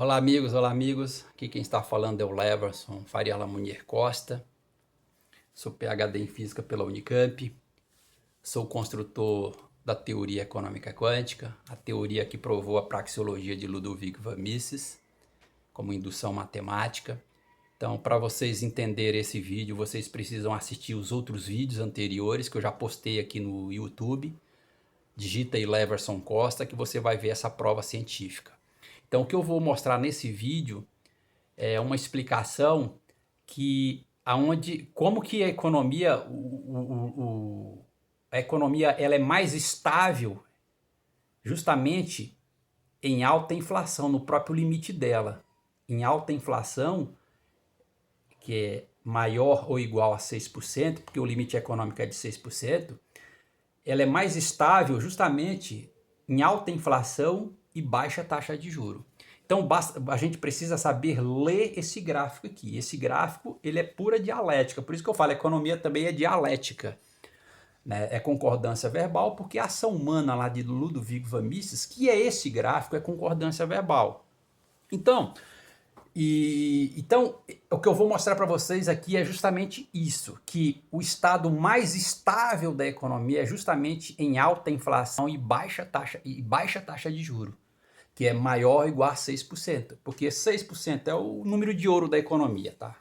Olá amigos, olá amigos. Aqui quem está falando é o Leverson Faria Lamunier Costa. Sou PhD em Física pela Unicamp. Sou construtor da teoria econômica quântica, a teoria que provou a praxeologia de Ludovic von Mises como indução matemática. Então, para vocês entenderem esse vídeo, vocês precisam assistir os outros vídeos anteriores que eu já postei aqui no YouTube. Digita aí Leverson Costa que você vai ver essa prova científica. Então, o que eu vou mostrar nesse vídeo é uma explicação como que a economia, a economia ela é mais estável justamente em alta inflação, no próprio limite dela. Em alta inflação, que é maior ou igual a 6%, porque o limite econômico é de 6%, ela é mais estável justamente em alta inflação e baixa taxa de juros. Então a gente precisa saber ler esse gráfico aqui. Esse gráfico ele é pura dialética, por isso que eu falo, a economia também é dialética. Né? É concordância verbal, porque a ação humana lá de Ludovic von Mises, que é esse gráfico, é concordância verbal. Então, o que eu vou mostrar para vocês aqui é justamente isso, que o estado mais estável da economia é justamente em alta inflação e baixa taxa de juros, que é maior ou igual a 6%, porque 6% é o número de ouro da economia, tá?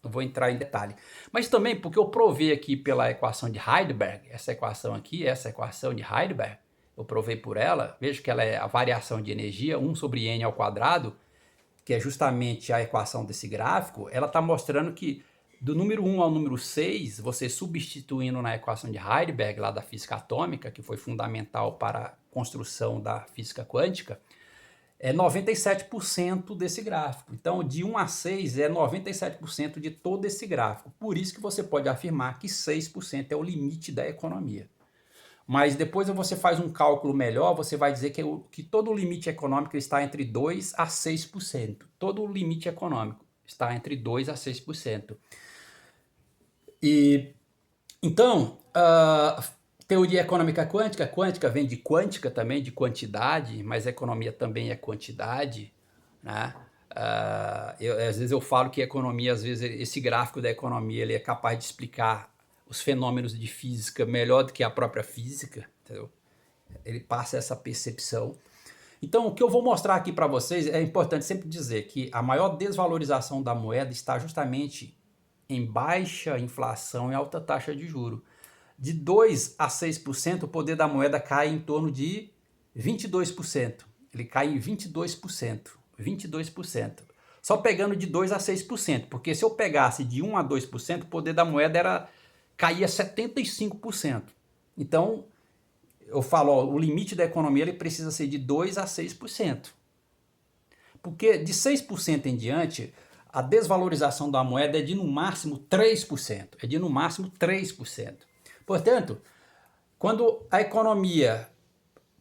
Não vou entrar em detalhe. Mas também porque eu provei aqui pela equação de Heidelberg, essa equação de Heidelberg, eu provei por ela, veja que ela é a variação de energia, 1 sobre n ao quadrado, que é justamente a equação desse gráfico, ela está mostrando que do número 1 ao número 6, você substituindo na equação de Heidelberg, lá da física atômica, que foi fundamental para a construção da física quântica, é 97% desse gráfico. Então, de 1 a 6 é 97% de todo esse gráfico. Por isso que você pode afirmar que 6% é o limite da economia. Mas depois você faz um cálculo melhor, você vai dizer que todo o limite econômico está entre 2 a 6%. Todo o limite econômico está entre 2 a 6%. Então, teoria econômica quântica, quântica vem de quântica também, de quantidade, mas a economia também é quantidade, né? Às vezes eu falo que a economia, às vezes esse gráfico da economia ele é capaz de explicar os fenômenos de física melhor do que a própria física, entendeu? Ele passa essa percepção. Então, o que eu vou mostrar aqui para vocês, é importante sempre dizer que a maior desvalorização da moeda está justamente em baixa inflação e alta taxa de juros. De 2 a 6%, o poder da moeda cai em torno de 22%. Ele cai em 22%. 22%. Só pegando de 2 a 6%, porque se eu pegasse de 1 a 2%, o poder da moeda caía 75%. Então, eu falo, ó, o limite da economia ele precisa ser de 2 a 6%. Porque de 6% em diante, a desvalorização da moeda é de no máximo 3%. É de no máximo 3%. Portanto, quando a economia,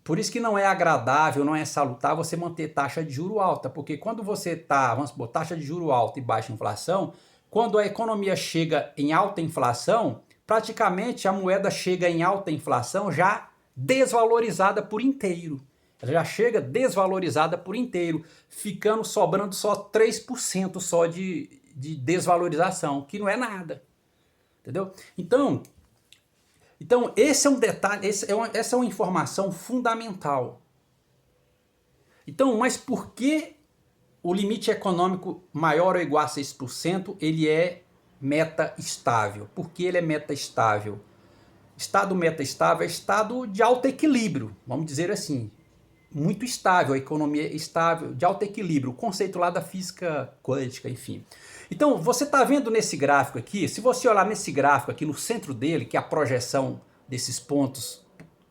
por isso que não é agradável, não é salutar você manter taxa de juro alta, porque quando você está, vamos supor, taxa de juro alta e baixa inflação, quando a economia chega em alta inflação, praticamente a moeda chega em alta inflação já desvalorizada por inteiro. Ela já chega desvalorizada por inteiro, sobrando só 3% só de desvalorização, que não é nada. Entendeu? Então esse é um detalhe, essa é uma informação fundamental. Então, mas por que o limite econômico maior ou igual a 6% ele é meta estável? Por que ele é meta estável? Estado meta estável é estado de alto equilíbrio, vamos dizer assim. Muito estável, a economia é estável, de alto equilíbrio, o conceito lá da física quântica, enfim. Então, você está vendo nesse gráfico aqui, se você olhar nesse gráfico aqui no centro dele, que é a projeção desses pontos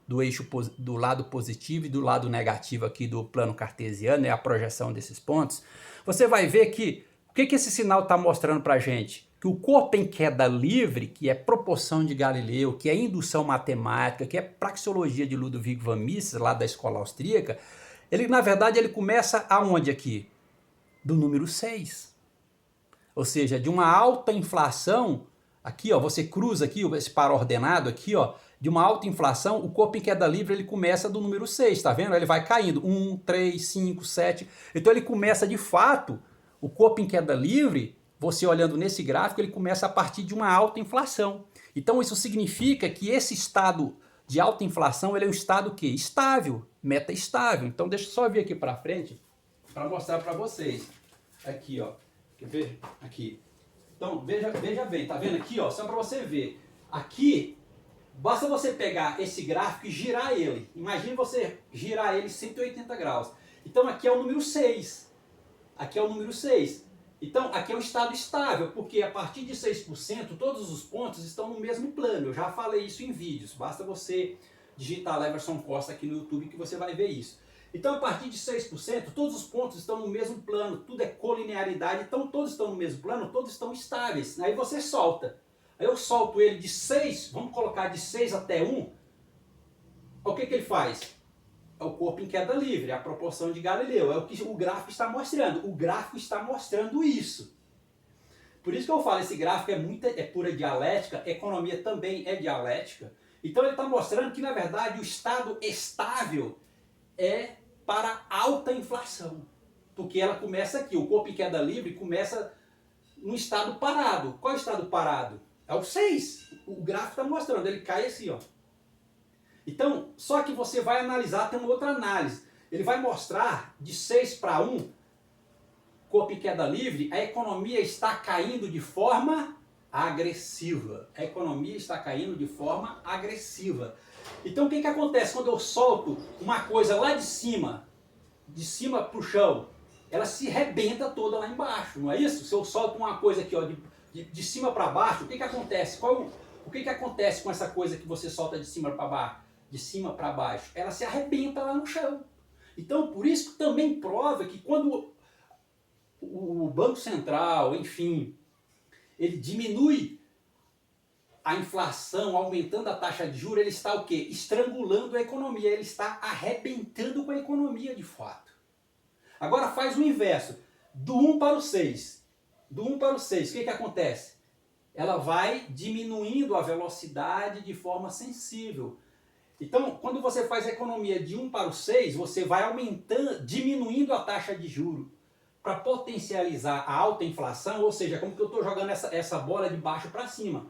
do eixo do lado positivo e do lado negativo aqui do plano cartesiano, é a projeção desses pontos, você vai ver que, o que esse sinal está mostrando para a gente? Que o corpo em queda livre, que é proporção de Galileu, que é indução matemática, que é praxeologia de Ludwig von Mises, lá da escola austríaca, ele na verdade ele começa aonde aqui? Do número 6. Ou seja, de uma alta inflação, aqui ó, você cruza aqui esse par ordenado aqui ó, de uma alta inflação, o corpo em queda livre ele começa do número 6, tá vendo? Ele vai caindo, 1, 3, 5, 7. Então ele começa de fato, o corpo em queda livre, você olhando nesse gráfico, ele começa a partir de uma alta inflação. Então isso significa que esse estado de alta inflação, ele é um estado que estável, meta estável. Então deixa eu só vir aqui para frente para mostrar para vocês. Aqui, ó. Quer ver? Aqui. Então veja bem, tá vendo aqui, ó? Só para você ver. Aqui basta você pegar esse gráfico e girar ele. Imagine você girar ele 180 graus. Então aqui é o número 6. Aqui é o número 6. Então aqui é um estado estável, porque a partir de 6%, todos os pontos estão no mesmo plano. Eu já falei isso em vídeos. Basta você digitar Leverson Costa aqui no YouTube que você vai ver isso. Então a partir de 6%, todos os pontos estão no mesmo plano. Tudo é colinearidade. Então todos estão no mesmo plano, todos estão estáveis. Aí você solta. Aí eu solto ele de 6, vamos colocar de 6 até 1. O que ele faz? É o corpo em queda livre, é a proporção de Galileu. É o que o gráfico está mostrando. O gráfico está mostrando isso. Por isso que eu falo, esse gráfico é pura dialética, economia também é dialética. Então ele está mostrando que, na verdade, o estado estável é para alta inflação. Porque ela começa aqui, o corpo em queda livre começa num estado parado. Qual é o estado parado? É o 6. O gráfico está mostrando, ele cai assim, ó. Então, só que você vai analisar, tem uma outra análise. Ele vai mostrar de 6 para 1, corpo em queda livre, a economia está caindo de forma agressiva. A economia está caindo de forma agressiva. Então, o que acontece quando eu solto uma coisa lá de cima para o chão? Ela se rebenta toda lá embaixo, não é isso? Se eu solto uma coisa aqui, ó, de cima para baixo, o que acontece? O que acontece com essa coisa que você solta de cima para baixo? De cima para baixo? Ela se arrebenta lá no chão. Então, por isso que também prova que quando o Banco Central, enfim, ele diminui a inflação, aumentando a taxa de juros, ele está o quê? Estrangulando a economia, ele está arrebentando com a economia de fato. Agora faz o inverso, do 1 para o 6. Do 1 para o 6, o que acontece? Ela vai diminuindo a velocidade de forma sensível. Então, quando você faz a economia de 1 para o 6, você vai aumentando, diminuindo a taxa de juros para potencializar a alta inflação, ou seja, como que eu estou jogando essa bola de baixo para cima.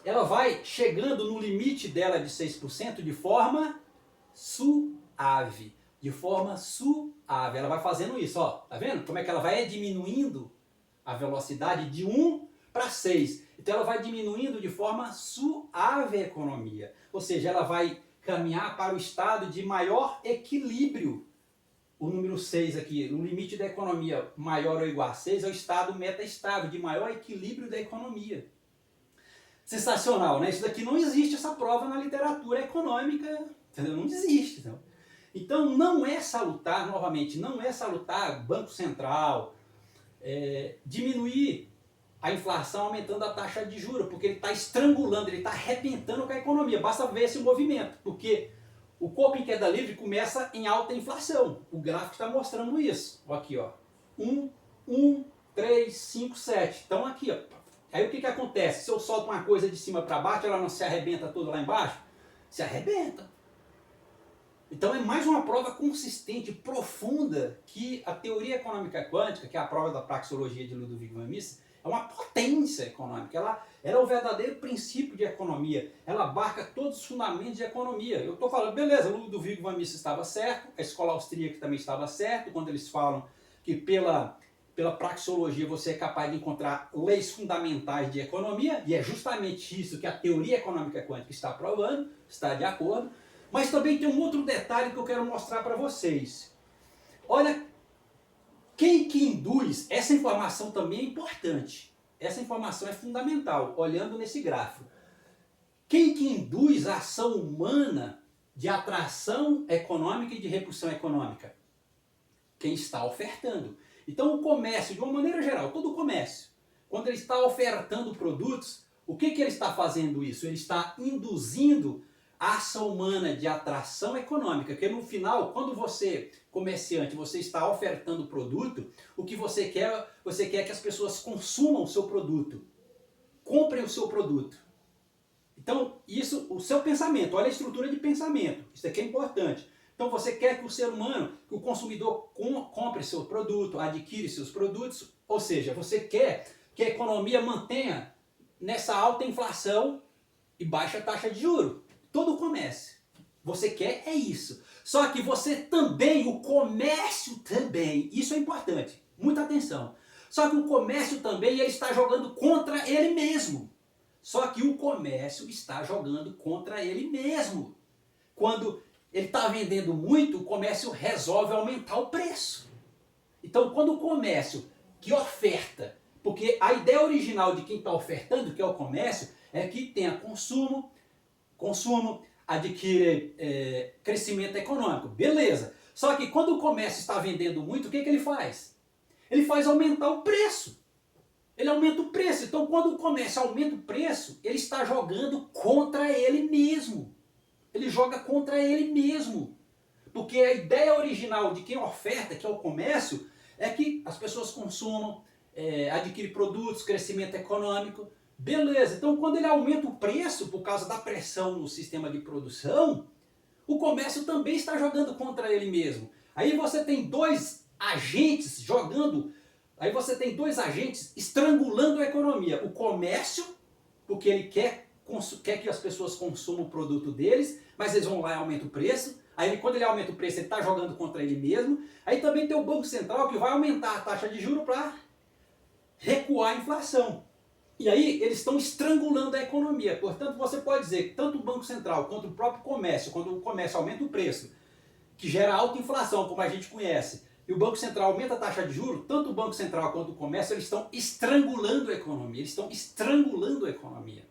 Ela vai chegando no limite dela de 6% de forma suave. De forma suave. Ela vai fazendo isso, ó. Tá vendo? Como é que ela vai diminuindo a velocidade de 1 para 6. Então ela vai diminuindo de forma suave a economia. Ou seja, ela vai caminhar para o estado de maior equilíbrio. O número 6 aqui, o limite da economia maior ou igual a 6 é o estado meta-estável, de maior equilíbrio da economia. Sensacional, né? Isso daqui não existe, essa prova na literatura econômica, entendeu? Não existe. Entendeu? Então não é salutar, novamente, não é salutar Banco Central, diminuir a inflação aumentando a taxa de juros, porque ele está estrangulando, ele está arrebentando com a economia. Basta ver esse movimento, porque o corpo em queda livre começa em alta inflação. O gráfico está mostrando isso. Aqui, ó. 1, 3, 5, 7. Então aqui, ó. Aí o que acontece? Se eu solto uma coisa de cima para baixo, ela não se arrebenta toda lá embaixo? Se arrebenta. Então é mais uma prova consistente, profunda, que a teoria econômica quântica, que é a prova da praxeologia de Ludwig von Mises, é uma potência econômica. Ela é o verdadeiro princípio de economia. Ela abarca todos os fundamentos de economia. Eu estou falando, beleza, Ludwig von Mises estava certo, a escola austríaca também estava certo, quando eles falam que pela praxeologia você é capaz de encontrar leis fundamentais de economia, e é justamente isso que a teoria econômica quântica está provando, está de acordo. Mas também tem um outro detalhe que eu quero mostrar para vocês. Olha, quem que induz, essa informação também é importante, essa informação é fundamental, olhando nesse gráfico. Quem que induz a ação humana de atração econômica e de repulsão econômica? Quem está ofertando. Então o comércio, de uma maneira geral, todo o comércio, quando ele está ofertando produtos, o que ele está fazendo isso? Ele está induzindo a ação humana de atração econômica, que no final, quando você, comerciante, você está ofertando produto, o que você quer que as pessoas consumam o seu produto, comprem o seu produto. Então, isso, o seu pensamento, olha a estrutura de pensamento, isso aqui é importante. Então você quer que o ser humano, que o consumidor compre seu produto, adquire seus produtos, ou seja, você quer que a economia mantenha nessa alta inflação e baixa taxa de juros. Todo o comércio. Você quer é isso. Só que você também, o comércio também, isso é importante, muita atenção. Só que o comércio também ele está jogando contra ele mesmo. Só que o comércio está jogando contra ele mesmo. Quando ele está vendendo muito, o comércio resolve aumentar o preço. Então, quando o comércio que oferta, porque a ideia original de quem está ofertando, que é o comércio, é que tenha consumo, adquire crescimento econômico. Beleza. Só que quando o comércio está vendendo muito, o que ele faz? Ele faz aumentar o preço. Ele aumenta o preço. Então, quando o comércio aumenta o preço, ele está jogando contra ele mesmo. Ele joga contra ele mesmo. Porque a ideia original de quem oferta, que é o comércio, é que as pessoas consumam, adquirem produtos, crescimento econômico. Beleza, então quando ele aumenta o preço por causa da pressão no sistema de produção, o comércio também está jogando contra ele mesmo. Aí você tem dois agentes jogando, aí você tem dois agentes estrangulando a economia. O comércio, porque ele quer que as pessoas consumam o produto deles, mas eles vão lá e aumentam o preço. Aí quando ele aumenta o preço, ele está jogando contra ele mesmo. Aí também tem o Banco Central que vai aumentar a taxa de juros para recuar a inflação. E aí eles estão estrangulando a economia. Portanto, você pode dizer que tanto o Banco Central quanto o próprio comércio, quando o comércio aumenta o preço, que gera alta inflação, como a gente conhece, e o Banco Central aumenta a taxa de juros, tanto o Banco Central quanto o comércio, eles estão estrangulando a economia. Eles estão estrangulando a economia.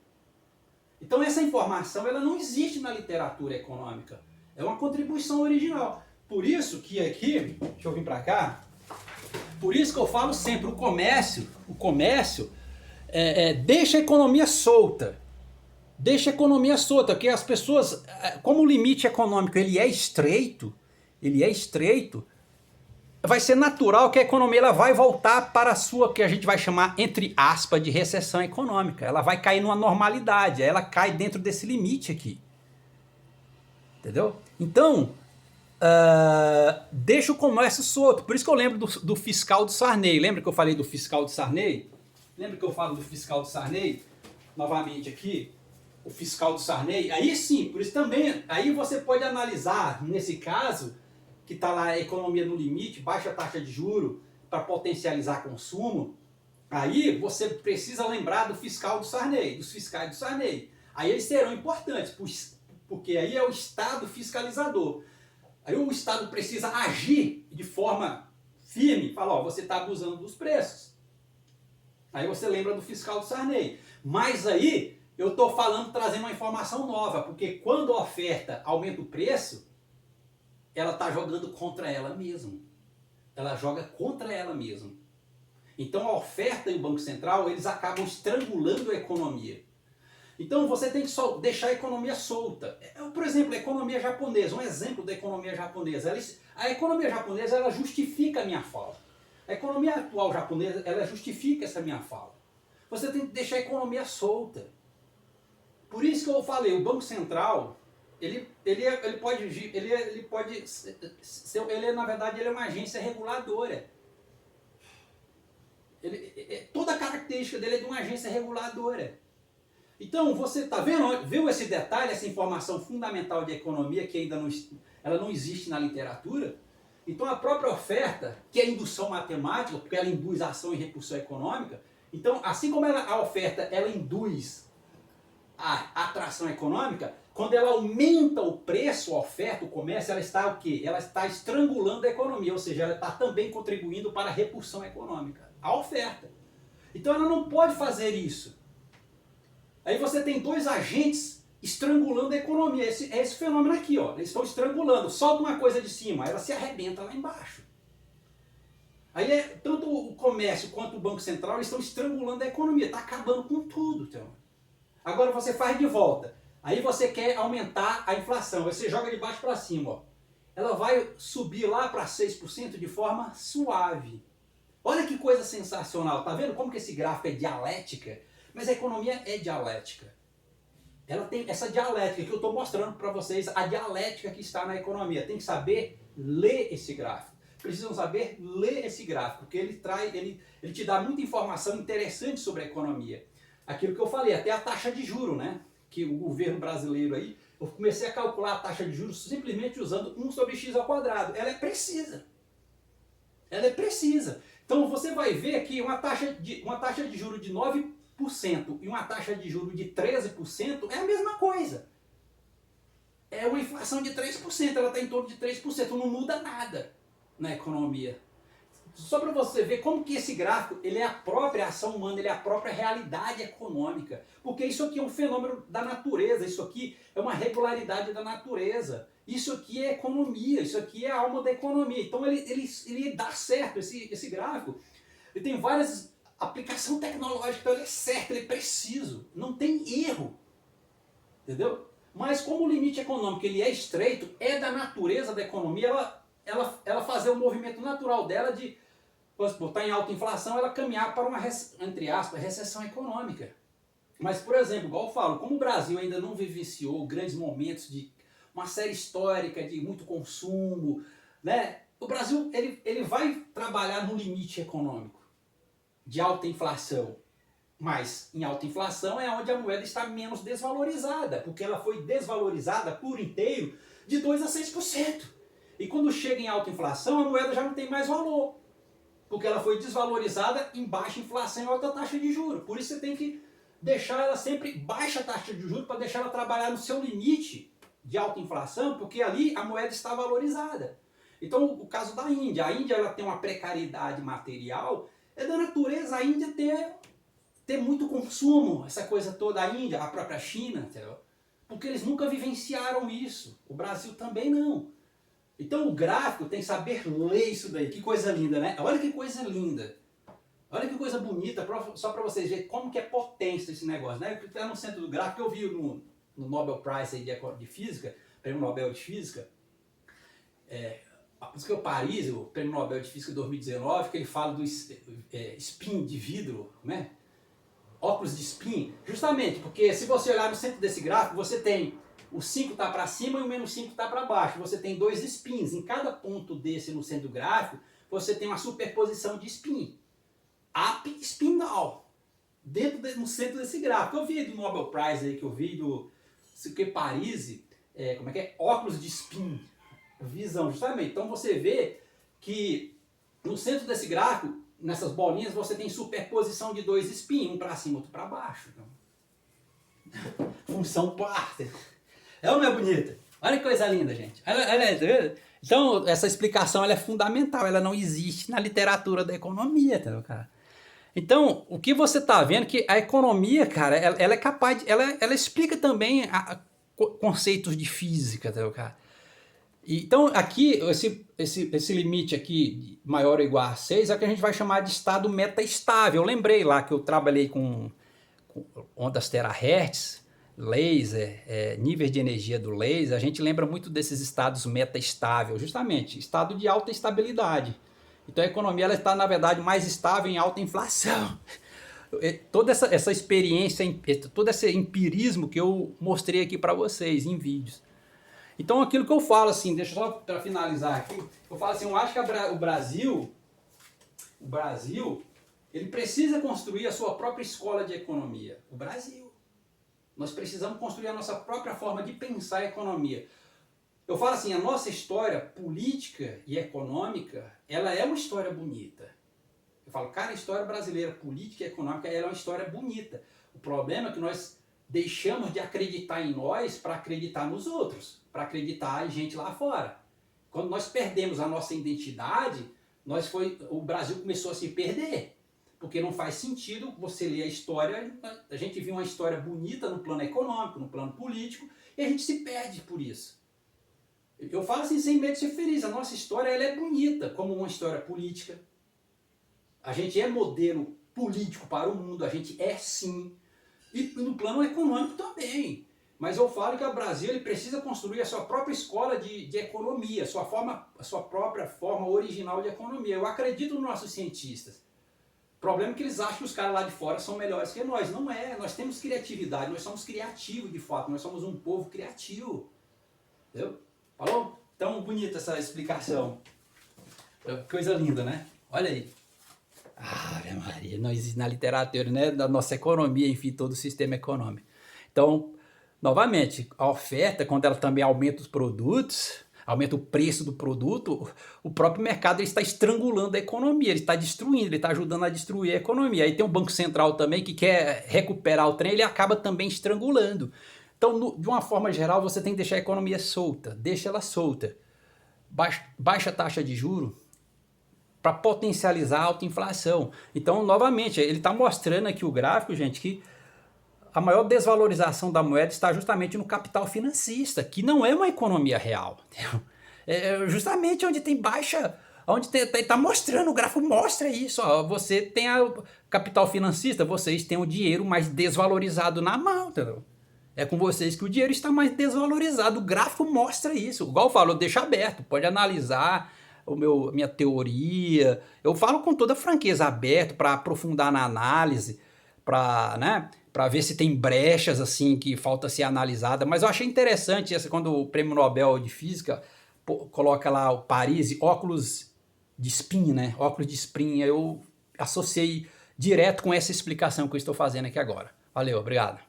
Então essa informação ela não existe na literatura econômica. É uma contribuição original. Por isso que aqui, deixa eu vir para cá, por isso que eu falo sempre, o comércio deixa a economia solta. Deixa a economia solta, porque as pessoas, como o limite econômico ele é estreito, vai ser natural que a economia ela vai voltar para a sua, que a gente vai chamar, entre aspas, de recessão econômica. Ela vai cair numa normalidade, ela cai dentro desse limite aqui. Entendeu? Então, deixa o comércio solto. Por isso que eu lembro do fiscal do Sarney. Lembra que eu falei do fiscal do Sarney? Lembra que eu falo do fiscal do Sarney? Novamente aqui, o fiscal do Sarney. Aí sim, por isso também, aí você pode analisar, nesse caso, que está lá a economia no limite, baixa taxa de juro para potencializar consumo, aí você precisa lembrar do fiscal do Sarney, dos fiscais do Sarney. Aí eles serão importantes, porque aí é o Estado fiscalizador. Aí o Estado precisa agir de forma firme, falar, ó, você está abusando dos preços. Aí você lembra do fiscal do Sarney. Mas aí eu estou falando, trazendo uma informação nova, porque quando a oferta aumenta o preço, ela está jogando contra ela mesma. Ela joga contra ela mesma. Então a oferta e o Banco Central, eles acabam estrangulando a economia. Então você tem que só deixar a economia solta. Por exemplo, a economia japonesa, um exemplo da economia japonesa. A economia japonesa, ela justifica a minha fala. A economia atual japonesa, ela justifica essa minha fala. Você tem que deixar a economia solta. Por isso que eu falei, o Banco Central, ele na verdade, ele é uma agência reguladora. Toda a característica dele é de uma agência reguladora. Então, você está viu esse detalhe, essa informação fundamental de economia que ainda não existe na literatura? Então, a própria oferta, que é indução matemática, porque ela induz ação e repulsão econômica, então, assim como a oferta ela induz a atração econômica, quando ela aumenta o preço, a oferta, o comércio, ela está o quê? Ela está estrangulando a economia, ou seja, ela está também contribuindo para a repulsão econômica, a oferta. Então, ela não pode fazer isso. Aí você tem dois agentes estrangulando a economia. É esse fenômeno aqui, ó. Eles estão estrangulando. Solta uma coisa de cima, ela se arrebenta lá embaixo. Aí tanto o comércio quanto o Banco Central eles estão estrangulando a economia. Está acabando com tudo. Então. Agora você faz de volta. Aí você quer aumentar a inflação. Você joga de baixo para cima. Ó. Ela vai subir lá para 6% de forma suave. Olha que coisa sensacional. Tá vendo como que esse gráfico é dialética? Mas a economia é dialética. ela tem essa dialética que eu estou mostrando para vocês, a dialética que está na economia. Tem que saber ler esse gráfico. Precisam saber ler esse gráfico, porque ele te dá muita informação interessante sobre a economia. Aquilo que eu falei, até a taxa de juros, né? Que o governo brasileiro aí, eu comecei a calcular a taxa de juros simplesmente usando 1 sobre x ao quadrado. Ela é precisa. Ela é precisa. Então você vai ver que uma taxa de juros de 9% e uma taxa de juros de 13% é a mesma coisa. É uma inflação de 3%, ela está em torno de 3%, não muda nada na economia. Só para você ver como que esse gráfico ele é a própria ação humana, ele é a própria realidade econômica. Porque isso aqui é um fenômeno da natureza, isso aqui é uma regularidade da natureza. Isso aqui é economia, isso aqui é a alma da economia. Então ele dá certo, esse gráfico. Ele tem várias aplicações tecnológicas, então ele é certo, ele é preciso, não tem erro. Entendeu? Mas como o limite econômico ele é estreito, é da natureza da economia ela fazer o movimento natural dela de, por estar em alta inflação, ela caminhar para uma, entre aspas, recessão econômica. Mas, por exemplo, igual eu falo, como o Brasil ainda não vivenciou grandes momentos de uma série histórica de muito consumo, né? O Brasil ele vai trabalhar no limite econômico de alta inflação. Mas em alta inflação é onde a moeda está menos desvalorizada, porque ela foi desvalorizada por inteiro de 2 a 6%. E quando chega em alta inflação, a moeda já não tem mais valor, porque ela foi desvalorizada em baixa inflação e alta taxa de juros. Por isso você tem que deixar ela sempre baixa taxa de juros para deixar ela trabalhar no seu limite de alta inflação, porque ali a moeda está valorizada. Então o caso da Índia, a Índia ela tem uma precariedade material, é da natureza a Índia ter muito consumo, essa coisa toda, a Índia, a própria China, entendeu? Porque eles nunca vivenciaram isso, o Brasil também não. Então o gráfico tem que saber ler isso daí, que coisa linda, né? Olha que coisa linda, olha que coisa bonita, só para vocês verem como que é potência esse negócio, né? Porque está no centro do gráfico, eu vi no Nobel Prize de Física, Prêmio Nobel de Física, por isso que é o Paris, o Prêmio Nobel de Física 2019, que ele fala do spin de vidro, né? Óculos de spin, justamente porque se você olhar no centro desse gráfico, você tem o 5 está para cima e o menos 5 está para baixo. Você tem 2 spins. Em cada ponto desse no centro do gráfico, você tem uma superposição de spin. Up e spin down. No centro desse gráfico. Eu vi do Nobel Prize aí, que eu vi do Paris, como é que é? Óculos de spin. Visão, justamente. Então você vê que no centro desse gráfico, nessas bolinhas, você tem superposição de 2 spin, um para cima, outro para baixo. Então, função par. É ou não é bonita? Olha que coisa linda, gente. Então, essa explicação ela é fundamental, ela não existe na literatura da economia, entendeu, cara? Então, o que você está vendo é que a economia, cara, ela é capaz, ela explica também conceitos de física, entendeu, cara? Então, aqui, esse limite aqui, maior ou igual a 6, é o que a gente vai chamar de estado metaestável. Eu lembrei lá que eu trabalhei com ondas terahertz, laser, níveis de energia do laser, a gente lembra muito desses estados metaestável, justamente, estado de alta estabilidade. Então a economia ela está, na verdade, mais estável em alta inflação. Toda essa experiência, todo esse empirismo que eu mostrei aqui para vocês em vídeos. Então aquilo que eu falo assim, deixa só para finalizar aqui, eu falo assim, eu acho que o Brasil, ele precisa construir a sua própria escola de economia. O Brasil. Nós precisamos construir a nossa própria forma de pensar a economia. Eu falo assim, a nossa história política e econômica, ela é uma história bonita. Eu falo, cara, a história brasileira, política e econômica, ela é uma história bonita. O problema é que nós deixamos de acreditar em nós para acreditar nos outros, para acreditar em gente lá fora. Quando nós perdemos a nossa identidade, o Brasil começou a se perder. Porque não faz sentido você ler a história, a gente viu uma história bonita no plano econômico, no plano político, e a gente se perde por isso. Eu falo assim, sem medo de ser feliz, a nossa história ela é bonita, como uma história política. A gente é modelo político para o mundo, a gente é sim. E no plano econômico também. Mas eu falo que o Brasil ele precisa construir a sua própria escola de economia, a sua própria forma original de economia. Eu acredito nos nossos cientistas. O problema é que eles acham que os caras lá de fora são melhores que nós. Não é, nós temos criatividade, nós somos criativos de fato, nós somos um povo criativo. Entendeu? Falou? Tão bonita essa explicação. Coisa linda, né? Olha aí. Ave Maria, nós na literatura, né, da nossa economia, enfim, todo o sistema econômico. Então, novamente, a oferta, quando ela também aumenta os produtos, aumenta o preço do produto, o próprio mercado ele está estrangulando a economia, ele está destruindo, ele está ajudando a destruir a economia. Aí tem um Banco Central também que quer recuperar o trem, ele acaba também estrangulando. Então, de uma forma geral, você tem que deixar a economia solta, deixa ela solta. Baixa taxa de juros para potencializar a alta inflação. Então, novamente, ele está mostrando aqui o gráfico, gente, que a maior desvalorização da moeda está justamente no capital financista, que não é uma economia real. É justamente onde tem baixa, onde está mostrando, o gráfico mostra isso. Ó, você tem o capital financista, vocês têm o dinheiro mais desvalorizado na mão, entendeu? É com vocês que o dinheiro está mais desvalorizado. O gráfico mostra isso. Igual eu falo, eu deixo aberto, pode analisar minha teoria. Eu falo com toda franqueza, aberto para aprofundar na análise, para, né, para ver se tem brechas assim que falta ser analisada. Mas eu achei interessante essa quando o Prêmio Nobel de Física coloca lá o Paris, óculos de spin, né? Óculos de spin. Eu associei direto com essa explicação que eu estou fazendo aqui agora. Valeu, obrigado.